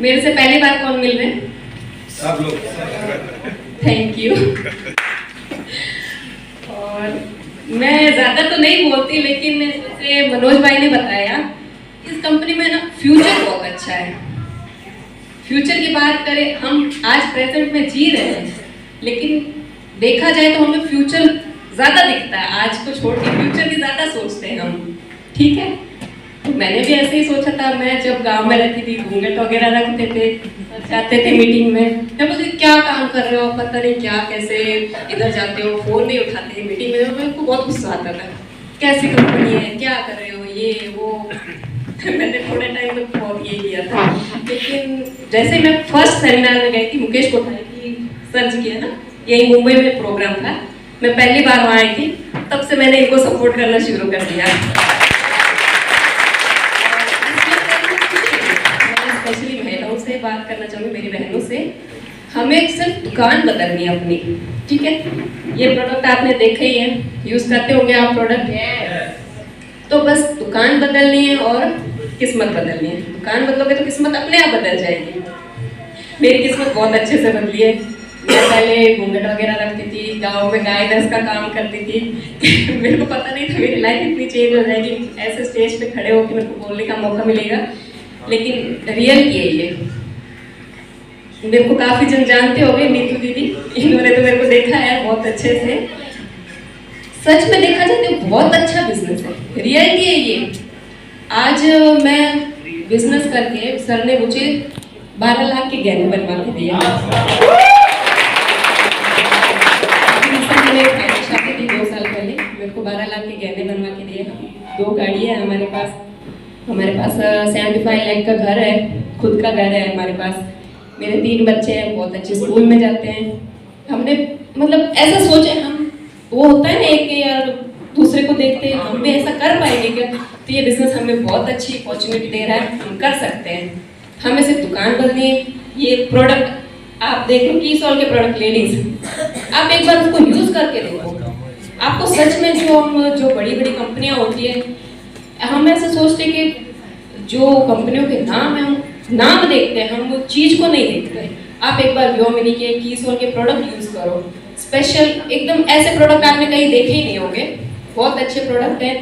मेरे से पहली बार कौन मिल रहे हैं? आप लोग। Thank you. और मैं ज़्यादा तो नहीं बोलती, लेकिन जैसे मनोज भाई ने बताया, इस कंपनी में ना फ्यूचर बहुत अच्छा है। फ्यूचर की बात करें, हम आज प्रेजेंट में जी रहे हैं, लेकिन देखा जाए तो हमें फ्यूचर ज़्यादा दिखता है। आज को छोड़ के फ्यूचर की ज़्यादा सोचते हैं हम, ठीक है। तो मैंने भी ऐसे ही सोचा था। मैं जब गांव में रहती थी, घूंघट वगैरह रखते थे, जाते थे मीटिंग में, मैं बोलती क्या काम कर रहे हो, पता नहीं क्या, कैसे इधर जाते हो, फोन नहीं उठाते मीटिंग में। मेरे को बहुत गुस्सा आता था, कैसी कंपनी है, क्या कर रहे हो, ये वो। मैंने थोड़े टाइम में बहुत ये किया था, लेकिन जैसे मैं फर्स्ट सेमिनार में गई थी, मुकेश कोठारी की सर जी किया ना, यही मुंबई में प्रोग्राम था, मैं पहली बार वहाँ आई थी, तब से मैंने इनको सपोर्ट करना शुरू कर दिया। स्पेशली महिलाओं से बात करना चाहूँगी, मेरी बहनों से, हमें सिर्फ दुकान बदलनी है अपनी, ठीक है। ये प्रोडक्ट आपने देखा ही है, यूज करते होंगे आप प्रोडक्ट, तो बस दुकान बदलनी है और किस्मत बदलनी है। दुकान बदलोगे तो किस्मत अपने आप बदल जाएगी। मेरी किस्मत बहुत अच्छे से बदली है। मैं पहले घूंघट वगैरह रखती थी, गाँव में गाय भैंस का काम करती थी। मेरे को पता नहीं था मेरी लाइफ इतनी चेंज हो जाएगी, ऐसे स्टेज पे खड़े होकर मेरे को बोलने का मौका मिलेगा, लेकिन रियल की है ये। मेरे को काफ़ी जन जानते हो गए, नीतू दीदी, इन्होंने तो मेरे को देखा है बहुत अच्छे से। सच में देखा जाए तो बहुत अच्छा बिजनेस है, रियलिटी है ये। आज मैं बिजनेस करके सर ने मुझे 12 लाख के गहने बनवा के दिया। शादी थी 2 साल पहले, मेरे को 12 लाख के गहने बनवा के दिए। 2 गाड़ी है हमारे पास 75 लाख का घर है, खुद का घर है हमारे पास। मेरे 3 बच्चे हैं, बहुत अच्छे स्कूल में जाते हैं। हमने मतलब ऐसा सोचे, हम वो होता है ना एक के यार दूसरे को देखते हैं, हम भी ऐसा कर पाएंगे क्या? तो ये बिजनेस हमें बहुत अच्छी अपॉर्चुनिटी दे रहा है, हम कर सकते हैं। हमें सिर्फ दुकान बदलनी है। ये प्रोडक्ट आप देख लो, कीसॉल के प्रोडक्ट लेडीज, आप एक बार उसको यूज करके देखो, आपको सच में जो बड़ी बड़ी कंपनियां होती है, हम ऐसे सोचते कि जो कंपनियों के नाम है, हम नाम देखते हैं, हम वो चीज को नहीं देखते। आप एक बार व्योमिनी के, कीसॉल के प्रोडक्ट यूज करो, स्पेशल एकदम ऐसे प्रोडक्ट आपने कहीं देखे ही नहीं होंगे, बहुत अच्छे प्रोडक्ट हैं।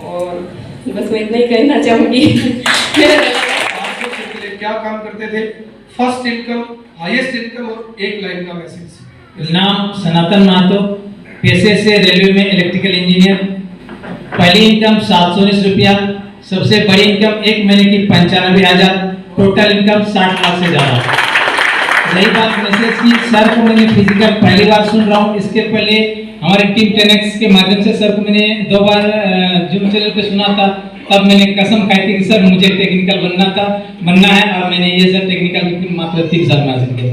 और बस मैं इतना ही कहना चाहूंगी। क्या काम करते थे? फर्स्ट इनकम, हाईएस्ट इनकम और एक लाइन का मैसेज। नाम सनातन महतो, पेशे से रेलवे में इलेक्ट्रिकल इंजीनियर। पहली इनकम 719 रुपया, सबसे बड़ी इनकम 1 महीने की 95,000, टोटल इनकम 60 लाख से ज्यादा। रही बात मैसेज की, सर को मैंने फिजिकल पहली बार सुन रहा हूँ। इसके पहले हमारे टीम 10X के माध्यम से सर को मैंने 2 बार जूम चैनल पे सुना था, तब मैंने कसम खाई थी कि सर मुझे टेक्निकल बनना है, और मैंने ये सर टेक्निकल मात्र 3 साल में हासिल किया।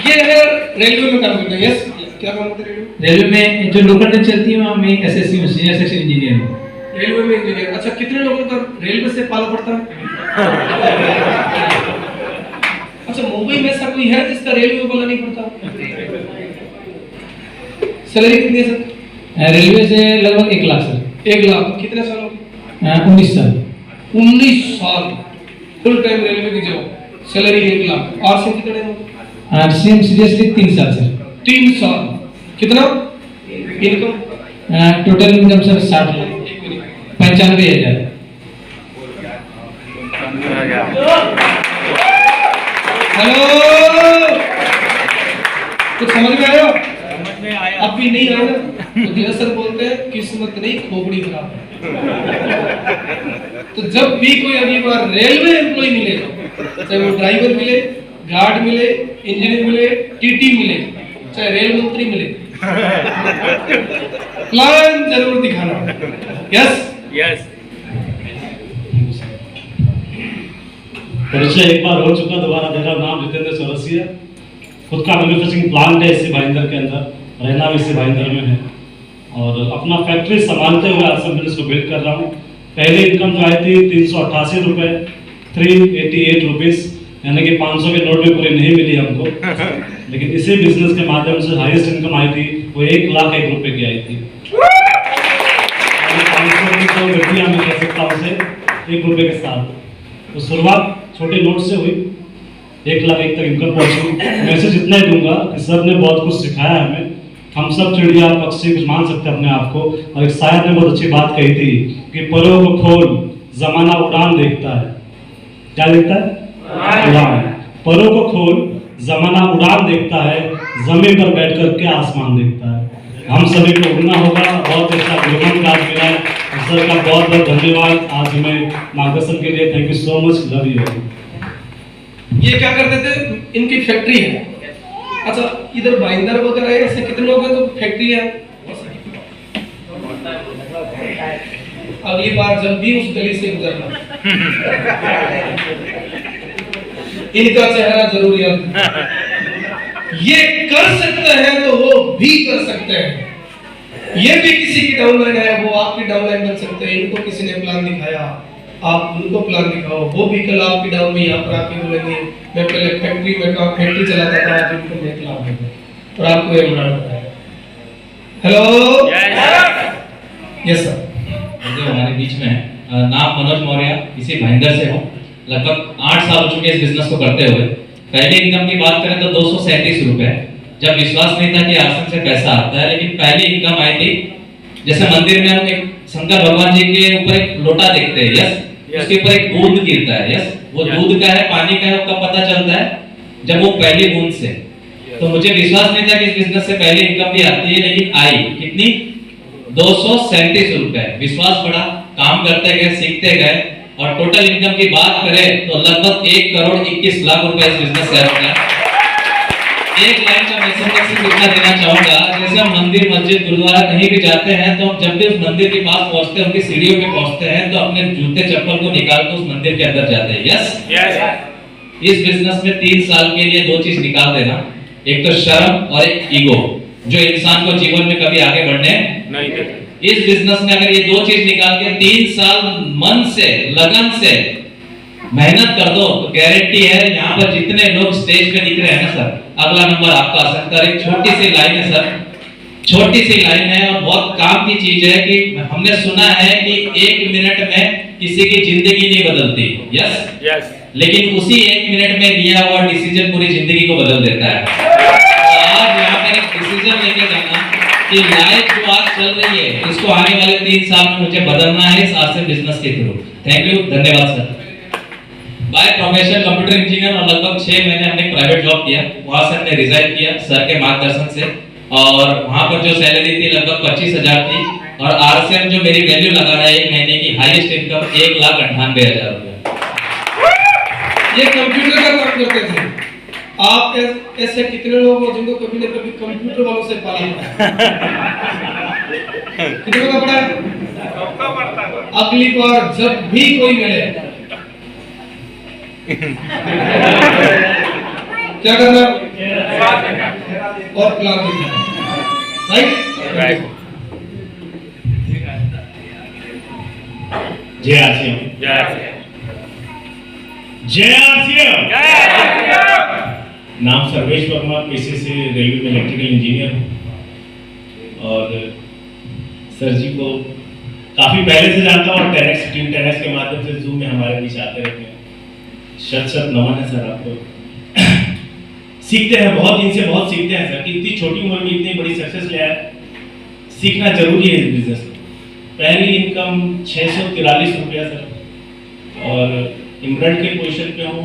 ये रेलवे में काम करते हैं। यस, क्या काम करते हैं रेलवे में? जो लोकल ट्रेन चलती है वहाँ मैं SSC में सीनियर सेक्शन इंजीनियर हूँ। रेलवे में इंजीनियर। अच्छा, कितने लोगों का रेलवे से पाला पड़ता है? अच्छा, मुंबई में ऐसा कोई है जिसका रेलवे बोला नहीं पड़ता? सैलरी कितनी है सर? रेलवे से लगभग 1 लाख सर। 1 लाख। कितने सालों? 19 साल। 19 साल फुल टाइम रेलवे की जॉब, सैलरी 1 लाख। और से कितने हो? सीरियसली 3 साल सर। 3 साल। कितना income? Total income sir 60 lakh 95,000। Hello, कुछ समझ में आया? अब भी नहीं आया ना, तो सर बोलते हैं किस्मत नहीं, खोपड़ी खराब है। तो जब भी कोई अगली बार रेलवे एम्प्लॉय मिले, चाहे वो ड्राइवर मिले, गार्ड मिले, इंजीनियर मिले, टीटी मिले, चाहे रेल मंत्री मिले, प्लान जरूर दिखाना। Yes yes. परिचय एक बार हो चुका, दोबारा मेरा नाम जितेंद्र चौरसिया। खुद का मैन्युफैक्चरिंग प्लांट है इसी भाईंदर के अंदर, रहना भी इसी भाईंदर में है, और अपना फैक्ट्री संभालते हुए आज बिजनेस को बिल्ड कर रहा हूँ। पहली इनकम जो आई थी 388 रुपये, 388 रुपीज़, यानी कि 500 के नोट में पूरी नहीं मिली हमको, लेकिन इसी बिजनेस के माध्यम से हाईएस्ट इनकम आई थी वो 1,01,000 रुपये की आई थी। 500 की तो रुपया मैं कह सकता हूँ उसे 1 रुपये के साथ। तो शुरुआत छोटे नोट से हुई, 1 लाख तक इनकम पहुंची। मैसेज इतना ही दूंगा कि सर ने बहुत कुछ सिखाया हमें। हम सब चिड़िया पक्षी कुछ मान सकते हैं अपने आप को। और एक शायर ने बहुत अच्छी बात कही थी कि परों को खोल जमाना उड़ान देखता है। क्या देखता है? उड़ान। परों को खोल जमाना उड़ान देखता है, जमीन पर बैठ कर के आसमान देखता है। हम सभी को उड़ना होगा। बहुत अच्छा गुरुमंत्र आज मिला है। सर का बहुत बहुत धन्यवाद आज हमें मार्गदर्शन के लिए। Thank you so much, love you. ये क्या करते थे, इनकी फैक्ट्री है। अच्छा, इधर भाईंदर वगैरह है, ऐसे कितने लोग हैं तो फैक्ट्री है। अगली बार जब भी उस गली से गुजरना, इनका चेहरा जरूर याद। ये कर सकते हैं तो वो भी कर सकते हैं। ये भी किसी की डाउनलाइन है, वो आपकी डाउनलाइन बन सकते हैं। इनको किसी ने प्लान दिखाया, आप उनको प्लान दिखाओ, वो भी कल आपकी डाउन में यहाँ पर आके बोलेंगे मैं पहले फैक्ट्री में काम फैक्ट्री चलाता था, आज उनको नेट लाभ है और आपको ये बनाना है। Hello, yes sir. जो हमारे बीच में है, नाम मनोज मौर्य, इसी भाईंदर से हूँ। लगभग 8 साल हो चुके इस बिजनेस को करते हुए। पहले इनकम की बात करें तो 237 रुपए, जब विश्वास नहीं था कि आसन से पैसा आता है। लेकिन पहली इनकम आई थी, जैसे मंदिर में हम एक शंकर भगवान जी के ऊपर एक लोटा देखते हैं, यस, उसके ऊपर एक बूंद गिरता है, यस, वो दूध का है पानी का है, वो कब पता चलता है? जब वो पहली बूंद से। तो मुझे विश्वास नहीं था कि इस बिजनेस से पहले इनकम भी आती है, लेकिन आई। कितनी? 237 रुपए। विश्वास बढ़ा, काम करते गए, सीखते गए, और टोटल इनकम की बात करें तो लगभग 1 करोड़ 21 लाख रुपए इस बिजनेस से आता है। एक लाइन का मैसेज इतना देना चाहूंगा, जैसे हम मंदिर मस्जिद गुरुद्वारा कहीं भी जाते हैं तो हम जब भी उस मंदिर के पास पहुंचते हैं, उनकी सीढ़ियों पे पहुंचते हैं, तो अपने जूते चप्पल को निकाल कर उस मंदिर के अंदर जाते हैं, यस। इस बिजनेस में 3 साल के लिए 2 चीज निकाल देना, एक तो शर्म और एक ईगो, जो इंसान को जीवन में कभी आगे बढ़ने नहीं देते। इस बिजनेस में अगर ये 2 चीज निकाल के 3 साल मन से लगन से मेहनत कर दो तो गारंटी है यहाँ पर जितने लोग स्टेज पे दिख रहे हैं ना सर, अगला नंबर आपका आ सकता है। एक छोटी सी लाइन है सर, छोटी सी लाइन है और बहुत काम की चीज है कि हमने सुना है कि 1 मिनट में किसी की जिंदगी नहीं बदलती, यस, लेकिन उसी 1 मिनट में लिया हुआ डिसीजन पूरी जिंदगी को बदल देता है। तो आज यहाँ पर एक डिसीजन लेके जाना कि लाइफ जो आज चल रही है इसको आने वाले 3 साल में मुझे बदलना है इस आसन बिजनेस के थ्रू। थैंक यू, धन्यवाद sir. By profession computer engineer और लगभग 6 महीने हमने प्राइवेट जॉब किया, वहां से हमने रिजाइन किया सर के मार्गदर्शन से, और वहां पर जो सैलरी थी लगभग 25,000 थी, और आरसीएम जो मेरी वैल्यू लगा रहा है 1 महीने की हाईएस्ट इनकम 1,98,000 रुपए। ये कंप्यूटर का काम करते थे। आप ऐसे कितने लोग हो जिनको कभी न कभी कंप्यूटर वालों से पाला कितने का पड़ा है? अगली बार जब भी कोई मिले क्या करना और प्लान दिखाना, राइट? जय आरसीएम, जय आरसीएम। नाम सर्वेश वर्मा, पेशे से रेलवे में इलेक्ट्रिकल इंजीनियर हूँ और सर जी को काफी पहले से जानता हूँ और टीम 10X के माध्यम से जूम में हमारे बीच आते रहते हैं। शत नमन है सर आपको। सीखते हैं बहुत, इनसे बहुत सीखते हैं सर कि इतनी छोटी उम्र में इतनी बड़ी सक्सेस ले आए। सीखना जरूरी है इस बिजनेस में। पहली इनकम 643 रुपया सर, और इमरल्ड के पोजीशन पे हूँ।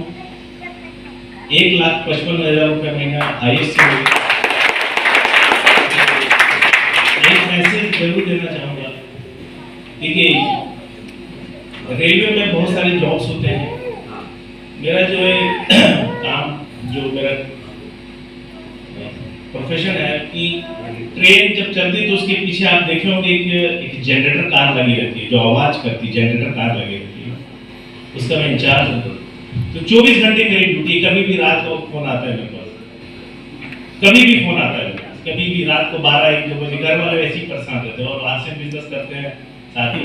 1,55,000 रुपये महीना हाईएस्ट से। एक मैसेज जरूर देना चाहूँगा, देखिए रेलवे में बहुत सारे जॉब्स होते हैं। मेरा जो है काम, जो मेरा प्रोफेशन है कि ट्रेन जब चलती है तो उसके पीछे आप देखे होंगे एक जनरेटर कार लगी रहती है जो आवाज करती है, जनरेटर कार लगी रहती है, उसका मैं इंचार्ज हूँ। तो 24 घंटे मेरी ड्यूटी, कभी भी रात को फोन आता है मेरे पास, कभी भी फोन आता है, कभी भी रात को 12-1 बजे। घर वाले वैसे ही परेशान रहते हैं और आरसीएम बिजनेस करते हैं साथ ही,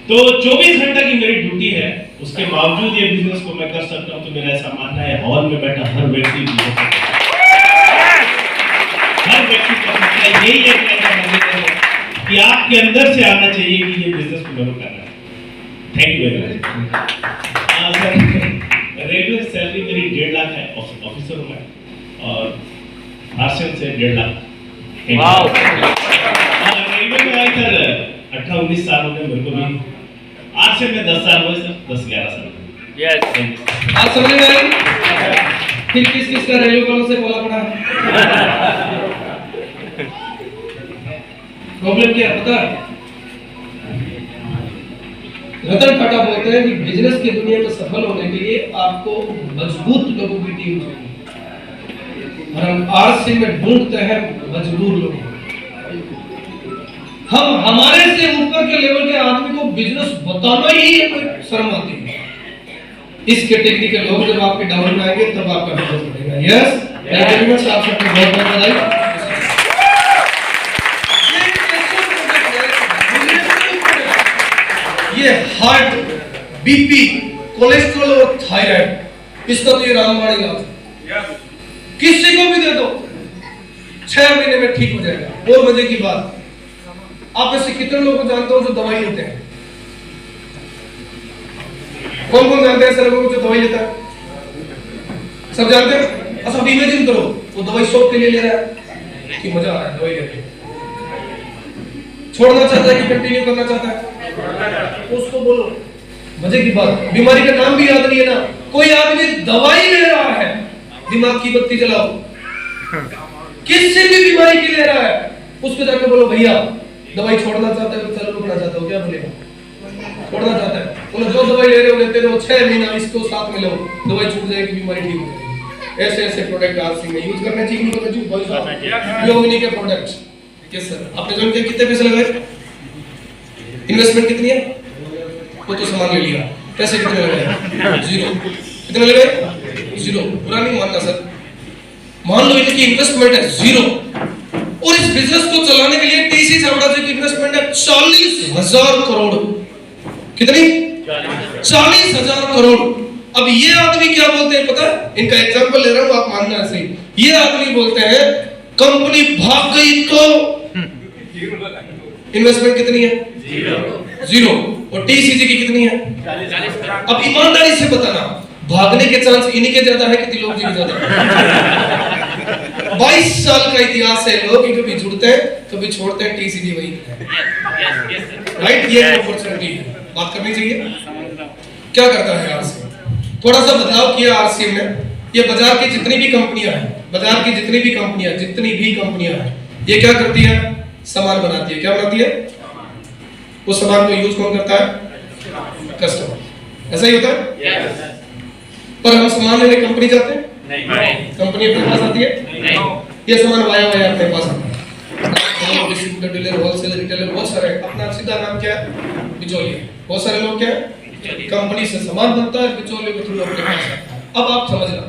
तो 24 घंटा की मेरी ड्यूटी है। उसके बावजूद ये बिजनेस को मैं कर सकता हूँ। तो मेरा ऐसा मानना है हॉल में बैठा हर व्यक्ति यही एक कि आपके अंदर से आना चाहिए कि ये बिजनेस को डेवलप करना है। Thank you very much. RCM से 1.5 लाख। वाओ। और रेलवे में आई सर 18-19 साल हो गए मेरे को भी, आरसीएम में 10 साल हुए सर, 10-11 साल। यस। आप समझ में आई? फिर किस किस का रेलवे वालों से बोला पड़ा है? प्रॉब्लम क्या है पता है? रतन टाटा बोलते हैं कि बिजनेस की दुनिया में सफल होने के लिए आपको मजबूत लोगों की टीम चाहिए, और हम आरसी में ढूंढते हैं मजबूर लोग। हम हमारे से ऊपर के लेवल के आदमी को बिजनेस बताना ही कोई शर्म आती है। इस कैटेगरी के लोग जब आपके डाउन में आएंगे तब आपका बिजनेस बढ़ेगा। Yes, thank you very much, आप सबको बहुत बहुत बधाई। ये हार्ट, बीपी, कोलेस्ट्रॉल और थायराइड, इसका तो ये रामबाण इलाज है। किसी को भी दे दो 6 महीने में ठीक हो जाएगा। और मजे की बात, आप ऐसे कितने लोगों को जानते हो जो दवाई लेते हैं? कौन कौन जानते हैं ऐसे लोगों को जो दवाई लेता है? सब जानते हैं? अच्छा, इमेजिन करो वो दवाई शौक के लिए ले रहा है कि मजा आ रहा है दवाई लेके, छोड़ना चाहता है कि कंटिन्यू करना चाहता है? उसको बोलो मजे की बात, बीमारी का नाम भी याद नहीं है ना, कोई आदमी दवाई ले रहा है, दिमाग की बत्ती जलाओ, किसी भी बीमारी की ले रहा है, उसको जाकर बोलो भैया दवाई छोड़ना चाहता है, चलो रुकना चाहता हो, क्या बोलेगा? छोड़ना चाहता है, बोलो जो दवाई ले रहे हो लेते रहो, 6 महीना इसको साथ में लो, दवाई छूट जाएगी, बीमारी ठीक हो जाएगी। ऐसे ऐसे प्रोडक्ट आरसी में यूज करने चाहिए, नहीं करना चाहिए? बहुत सारे योगिनी के प्रोडक्ट्स। यस सर, आपने ज्वाइन किया, कितने पैसे लगाए? इन्वेस्टमेंट कितनी है? वो तो सामान ले लिया, पैसे कितने लगाए? 0। कितने लगाए? 0। बुरा नहीं मानना सर, मान लो इनकी इन्वेस्टमेंट है 0, और इस बिजनेस को चलाने के लिए टीसी छाबड़ा जी की इन्वेस्टमेंट है 40,000 करोड़। कितनी? 40,000 करोड़। अब ये आदमी क्या बोलते हैं पता है? इनका एग्जांपल ले रहा हूं, आप मानना सही। ये आदमी बोलते हैं कंपनी भाग गई तो इन्वेस्टमेंट कितनी है? 0। और टीसीजी की कितनी है? 40। अब ईमानदारी से बताना, भागने के चांस इन्हीं के ज्यादा है कि तिलोक जी के ज्यादा है? 22 साल का इतिहास है, लोग कभी जुड़ते हैं कभी छोड़ते हैं, टीसीजी वही है। राइट, ये अपॉर्चुनिटी है, बात करनी चाहिए। क्या करता है आरसीएम? थोड़ा सा बदलाव किया आरसीएम ने। ये बाजार की जितनी भी कंपनियां हैं, बाजार की जितनी भी कंपनियां हैं, ये क्या करती है? सामान बनाती है। क्या बनाती है? उस सामान को यूज कौन करता है? कस्टमर। ऐसा ही होता है? पर हम सामान लेने कंपनी जाते हैं? नहीं। कंपनी अपने पास आती है? नहीं। ये सामान वाया अपने पास आता है। डिस्ट्रीब्यूटर, डीलर, होलसेलर, रिटेलर, बहुत सारे। अपना सीधा नाम क्या है? बिचौलिया। बहुत सारे लोग क्या है? कंपनी से सामान बनता है, बिचौलियों के थ्रू अपने पास आता है। अब आप समझना,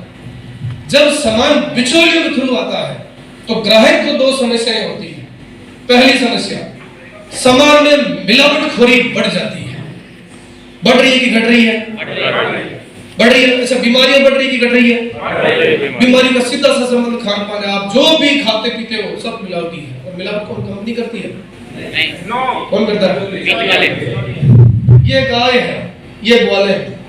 जब सामान बिचौलियों के थ्रू आता है तो ग्राहक को 2 समस्याएं होती है। पहली समस्या, सामान में मिलावटखोरी बढ़ जाती है। बढ़ रही है कि घट रही है? बढ़ रही है। अच्छा, बीमारियां बढ़ रही है कि घट रही है? बीमारी का सीधा सा संबंध खान पान है। आप जो भी खाते पीते हो सब मिलावटी है। और मिलावट कौन कंपनी करती है? नहीं। कौन करता है? ये गाय है, ये ग्वाले है।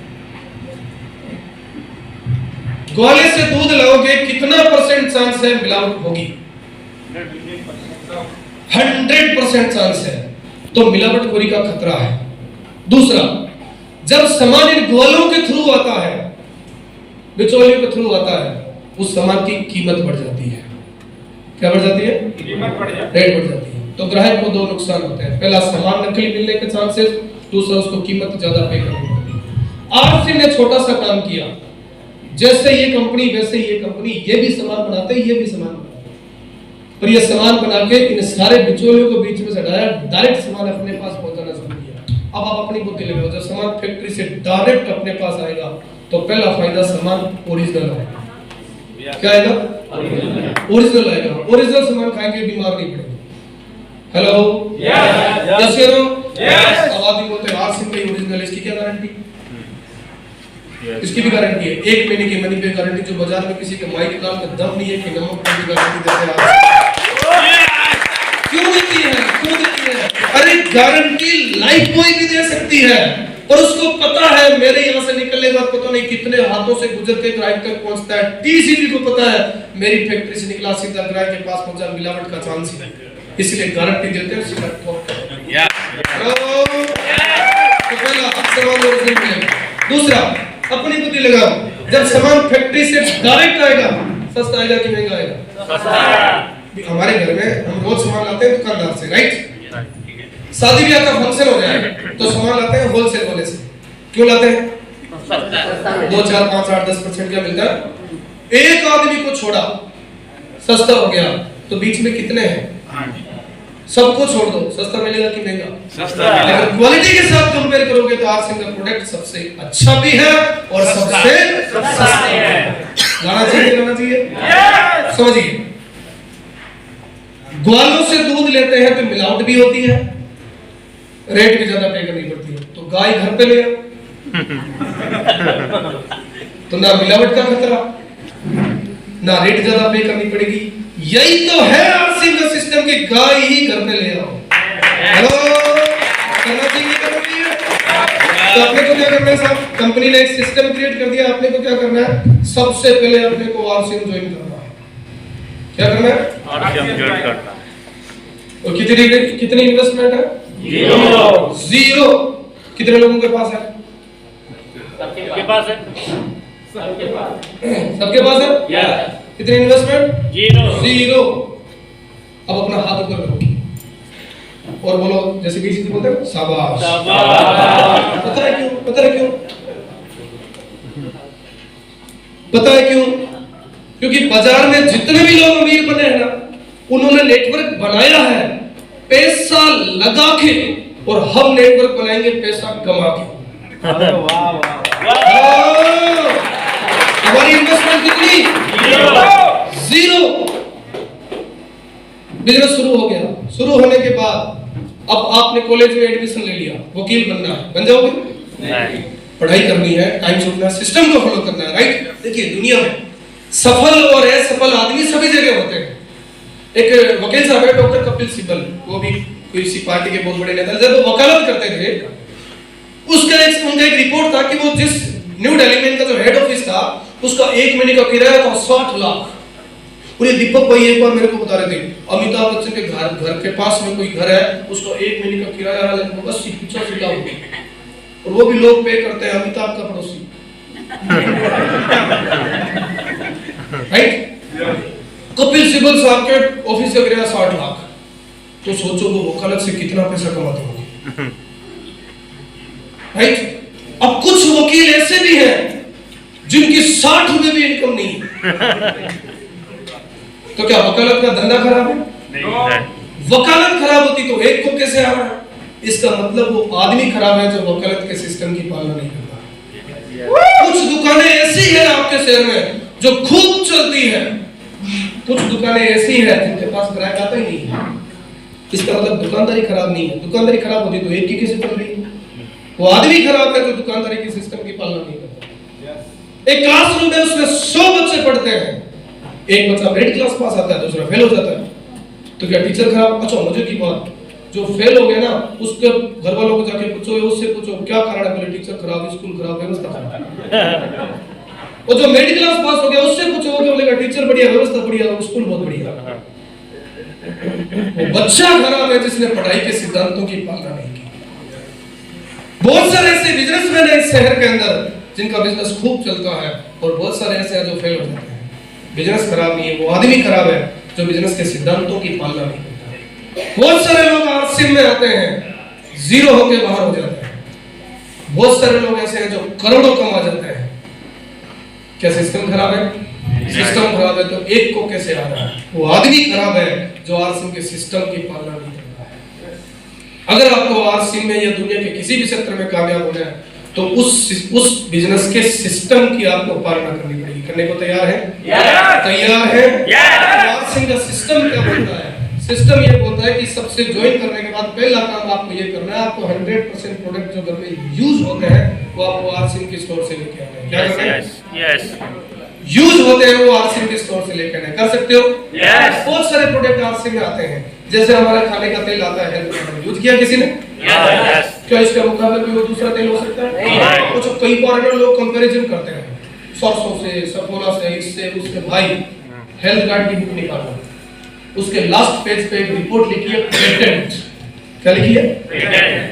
ग्वाले से दूध लाओगे, कितना % चांस है मिलावट होगी? 100% चांस है। तो मिलावटखोरी का खतरा है। दूसरा, जब सामान इन ग्वालों के थ्रू आता है, बिचौलियों के थ्रू आता है, उस सामान की कीमत बढ़ जाती है। क्या बढ़ जाती है? कीमत बढ़ जाती है, रेट बढ़ जाती है। तो ग्राहक को 2 नुकसान होते हैं। पहला, सामान नकली मिलने के चांसेस, दूसरा उसको कीमत ज्यादा पे करनी पड़ती है। आरसी ने छोटा सा काम किया, जैसे ये कंपनी वैसे ये कंपनी, ये भी सामान बनाते हैं, ये भी सामान बनाते हैं, पर ये सामान बना के इन सारे बिचौलियों को बीच में से हटाया, डायरेक्ट सामान अपने पास पहुंचाना शुरू किया। अब आप अपनी बुद्धि लगाओ, जब सामान फैक्ट्री से डायरेक्ट अपने पास आएगा तो पहला फायदा, सामान ओरिजिनल आएगा। क्या आएगा? ओरिजिनल आएगा। ओरिजिनल सामान खाएंगे, बीमार नहीं पड़ेंगे। हेलो, यस या नो? अब आदमी बोलते हैं आरसी में ओरिजिनल, इसकी क्या गारंटी? इसकी भी गारंटी है, 1 महीने की मनी बैक गारंटी, जो बाजार में किसी के माई के काम में दम नहीं है कि नमक की गारंटी देते हैं। क्यों देती है? क्यों देती है? अरे गारंटी लाइफ बॉय भी दे सकती है, और उसको पता है मेरे यहाँ से निकलने के बाद पता नहीं कितने हाथों से गुजर के ग्राहक तक पहुंचता है। टीसीबी को पता है मेरी फैक्ट्री से निकला सीधा ग्राहक के पास पहुंचा, मिलावट का चांस ही नहीं, इसलिए गारंटी देते हैं सीधा तो पहला सामान ओरिजिनल मिलेगा। दूसरा अपनी बुद्धि लगाओ, जब सामान फैक्ट्री से डायरेक्ट आएगा सस्ता आएगा कि महंगा आएगा? सस्ता। हमारे घर में हम रोज सामान लाते हैं दुकानदार से, राइट? शादी ब्याह का फंक्शन हो जाए तो सामान लाते हैं होलसेल वाले से। क्यों लाते हैं? 2, 4, 5, 8, 10% क्या मिलता है? एक आदमी को छोड़ा सस्ता हो गया, तो बीच में कितने हैं? सबको छोड़ दो, सस्ता मिलेगा कि महंगा? सस्ता। अगर क्वालिटी के साथ कंपेयर करोगे तो आर सिंह का प्रोडक्ट सबसे अच्छा भी है और सबसे सस्ता है। लाना चाहिए? समझिए, ग्वालों से दूध लेते हैं तो मिलावट भी होती है, रेट भी ज्यादा पे करनी पड़ती है। तो गाय घर पे ले आओ तो ना मिलावट का खतरा, ना रेट ज्यादा पे करनी पड़ेगी। यही तो है आरसीएम का सिस्टम कि गाय ही घर पे ले आओ। हेलो, करना चाहिए तो आपने को क्या करना है साहब? कंपनी ने एक सिस्टम क्रिएट कर दिया, आपने को क्या करना है? सबसे पहले अपने को आरसीएम ज्वाइन करना है। क्या करना है? आरसीएम ज्वाइन करना। और कितनी इन्वेस्टमेंट है? जीरो। कितने लोगों के पास है? सबके पास है। सबके पास है? कितनी इन्वेस्टमेंट? जीरो। अब अपना हाथ ऊपर करो और बोलो, जैसे बीसी बोलते हैं, शाबाश। पता है क्यों? पता है क्यों? पता है क्यों? क्योंकि बाजार में जितने भी लोग अमीर बने हैं ना, उन्होंने नेटवर्क बनाया है पैसा लगा के, और हम नेटवर्क बनाएंगे पैसा कमा के। हमारी इन्वेस्टमेंट कितनी? जीरो। बिजनेस शुरू हो गया। शुरू होने के बाद अब आपने कॉलेज में एडमिशन ले लिया, वकील बनना है, बन जाओगे? नहीं। पढ़ाई करनी है, टाइम छूटना है, सिस्टम को फॉलो करना है, राइट? देखिए, दुनिया में सफल और असफल आदमी सभी जगह होते हैं। एक वकील साहब है डॉक्टर कपिल सिब्बल, वो भी किसी पार्टी के बहुत बड़े नेता, जब वो वकालत करते थे, उनका एक रिपोर्ट था कि वो जिस न्यू दिल्ली में इनका जो हेड ऑफिस था, उसका 1 महीने का किराया था 60 लाख। और ये दीपक भाई एक बार मेरे को बता रहे थे, अमिताभ बच्चन के घर के पास में कोई घर है, उसका 1 महीने का किराया है लगभग 80-85 लाख, और वो भी लोग पे करते हैं, अमिताभ का पड़ोसी, राइट? कपिल सिब्बल साहब के ऑफिस का किराया 60 लाख। तो सोचो वो वकालत से कितना पैसा कमाते होंगे, राइट? अब कुछ वकील ऐसे भी हैं जिनकी 60 रुपए भी इनकम नहीं है, तो क्या वकालत का धंधा खराब है? नहीं। वकालत खराब होती तो एक को कैसे आ रहा है? इसका मतलब वो आदमी खराब है जो वकालत के सिस्टम की पालना नहीं करता। कुछ दुकानें ऐसी हैं आपके शहर में जो खूब चलती है, कुछ दुकानें ऐसी हैं जिनके पास ग्राहक आता ही नहीं है। इसका मतलब दुकानदारी खराब नहीं है। दुकानदारी खराब होती तो एक की कैसे चल रही है? वो आदमी खराब है जो दुकानदारी के सिस्टम की पालना नहीं करता। एक क्लासरूम में उसमें 100 बच्चे पढ़ते हैं, एक बच्चा मिडिल क्लास पास आता है, दूसरा फेल हो जाता है, तो क्या टीचर खराब? अच्छा, मजे की बात, जो फेल हो गया ना, उसके घर वालों को जाके पूछो, उससे पूछो क्या कारण है? बोले टीचर खराब, स्कूल खराब, व्यवस्था खराब। और जो मिडिल क्लास पास हो गया उससे पूछो, वो क्या बोलेगा? टीचर बढ़िया, व्यवस्था बढ़िया, स्कूल बहुत बढ़िया। वो बच्चा खराब है जिसने पढ़ाई के सिद्धांतों की पालना नहीं की। बहुत सारे ऐसे बिजनेसमैन हैं इस शहर के अंदर जिनका बिजनेस खूब चलता है, और बहुत सारे ऐसे हैं जो फेल हो जाते हैं। बिजनेस खराब नहीं है, वो आदमी खराब है जो बिजनेस के सिद्धांतों की पालना नहीं करता। बहुत सारे लोग आरसीएम में आते हैं, जीरो होके बाहर हो जाते हैं। बहुत सारे लोग ऐसे हैं जो करोड़ों कमा जाते हैं। क्या सिस्टम खराब है? सिस्टम खराब है तो एक को कैसे आ रहा है? वो आदमी खराब है जो आरसीएम के सिस्टम की पालना नहीं करता है। अगर आपको आरसीएम में या दुनिया के किसी भी क्षेत्र में कामयाब होना है तो उस बिजनेस के सिस्टम की आपको पालना करनी पड़ेगी। करने को तैयार है? तैयार है? आरसीएम का सिस्टम क्या बोलता है? सिस्टम ये बोलता है कि सबसे ज्वाइन करने के बाद पहला काम आपको ये करना है, आपको 100% प्रोडक्ट जो घर में यूज होते हैं वो आपको आरसीएम के स्टोर से लेके आना है। क्या करना है? यूज होते हैं वो आरसीएम के स्टोर से लेके आना है। कर सकते हो? बहुत सारे प्रोडक्ट आरसीएम में आते हैं, जैसे हमारा खाने का तेल आता है, यूज किया किसी ने? क्या इसका मुकाबला कोई दूसरा तेल हो सकता है? कुछ कई बार लोग कंपैरिजन करते हैं सरसों से, सफोला से, इससे उससे। भाई हेल्थ कार्ड की बुक निकालो, उसके लास्ट पेज पे एक रिपोर्ट लिखी है पेटेंट। क्या लिखी है?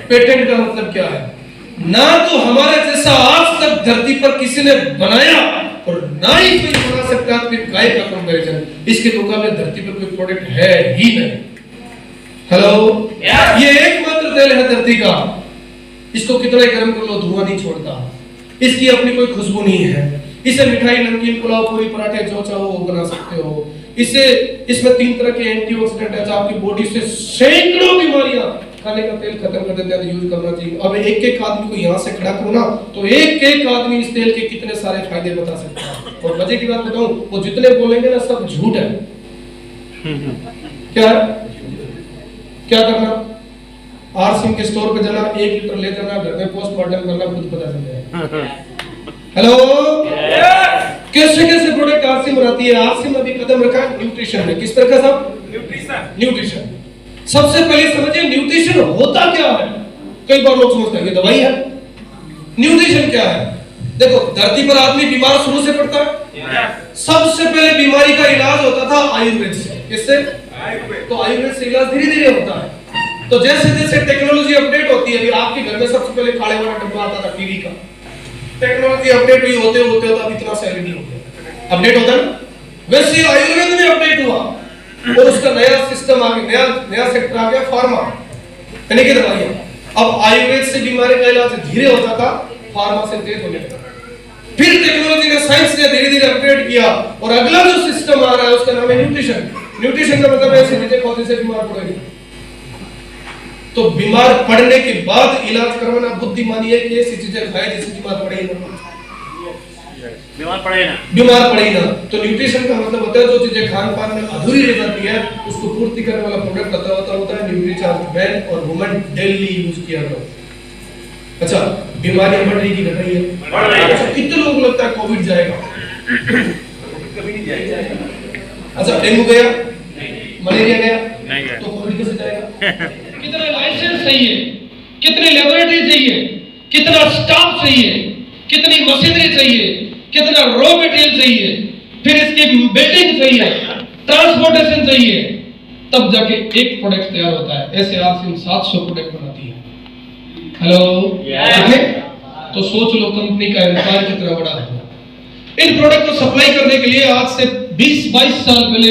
पेटेंट का मतलब क्या है? ना तो हमारे जैसा आज तक धरती पर किसी ने बनाया और ना ही कोई बना सकता है फिर गाय का कंपैरिजन। इसके मुकाबले धरती पर कोई प्रोडक्ट है ही नहीं। हेलो, ये एकमात्र तेल है धरती का, इसको कितना गर्म कर लो धुआं नहीं छोड़ता, इसकी अपनी कोई खुशबू नहीं है। इसे मिठाई, नमकीन, पुलाव, पूरी, पराठे जो चाहो वो बना सकते हो। इसमें 3 तरह के एंटीऑक्सीडेंट है जो आपकी बॉडी से सैकड़ों बीमारियां, खाने का तेल खत्म कर देते हैं, यूज करना चाहिए। अब एक आदमी को यहाँ से खड़ा करो ना तो एक आदमी इस तेल के कितने सारे फायदे बता सकता है। और मजे की बात बताऊं, वो जितने बोलेंगे ना सब झूठ है। क्या करना? आरसिम के स्टोर पे जाना, 1 लीटर ले जाना, घर में पोस्टमार्टम करना, खुद पता चल जाएगा। हेलो, कैसे कैसे प्रोडक्ट आरसिम बनाती है। आरसिम अभी कदम रखा है न्यूट्रिशन में। किस तरह का साहब? न्यूट्रिशन। सबसे पहले समझिए न्यूट्रिशन होता क्या है। कई बार लोग समझते हैं ये दवाई है। न्यूट्रिशन क्या है? देखो, धरती पर आदमी बीमार शुरू से पड़ता है। सबसे पहले बीमारी का इलाज होता था आयुर्वेद से। किससे? तो आयुर्वेद से इलाज धीरे धीरे होता है। तो जैसे जैसे टेक्नोलॉजी अपडेट होती है, अभी आपके घर में सबसे पहले काले वाला डब्बा आता था टीवी का। टेक्नोलॉजी अपडेट हुई होते होते अब इतना सैलरी हो गया, अपडेट होता है। वैसे आयुर्वेद में अपडेट हुआ और उसका नया सिस्टम आ गया, नया सेक्टर आ गया फार्मा, यानी कि दवाइयां। अब आयुर्वेद से बीमारी का इलाज धीरे होता था, फार्मा से तेज होने लगा। फिर टेक्नोलॉजी ने, साइंस ने धीरे धीरे अपडेट किया और अगला जो सिस्टम आ रहा है उसका नाम है न्यूट्रिशन। न्यूट्रिशन का मतलब ऐसे चीजें खाओ जिससे बीमार पड़ेगी। तो बीमार पड़ने के बाद इलाज करवाना बुद्धिमानी है कि ऐसी चीजें खाए जिससे बीमार पड़े ना। बीमार पड़े ना। तो न्यूट्रिशन का मतलब होता है जो चीजें खान पान में अधूरी रह जाती है उसको पूर्ति करने वाला प्रोडक्ट होता है न्यूट्रीचार्ज। मैन और वुमेन डेली यूज किया करो। अच्छा, बीमारियां बढ़ रही की घट रही है? अच्छा, कितने लोगों को लगता है कोविड जाएगा? कभी नहीं जाएगा। अच्छा, डेंगू गया, मलेरिया गया, तो कोविड कैसे जाएगा? कितने लाइसेंस चाहिए, कितनी लेबोरेटरी चाहिए, कितना स्टाफ चाहिए, कितनी मशीनरी चाहिए, कितना रॉ मटेरियल चाहिए, फिर इसकी बिल्डिंग चाहिए, ट्रांसपोर्टेशन चाहिए, तब जाके एक प्रोडक्ट तैयार होता है। ऐसे आरसिम 700 प्रोडक्ट बनाती है। हेलो, तो सोच लो कंपनी का एम्पायर कितना बड़ा है। इन प्रोडक्ट को सप्लाई करने के लिए आज से 20-22 साल पहले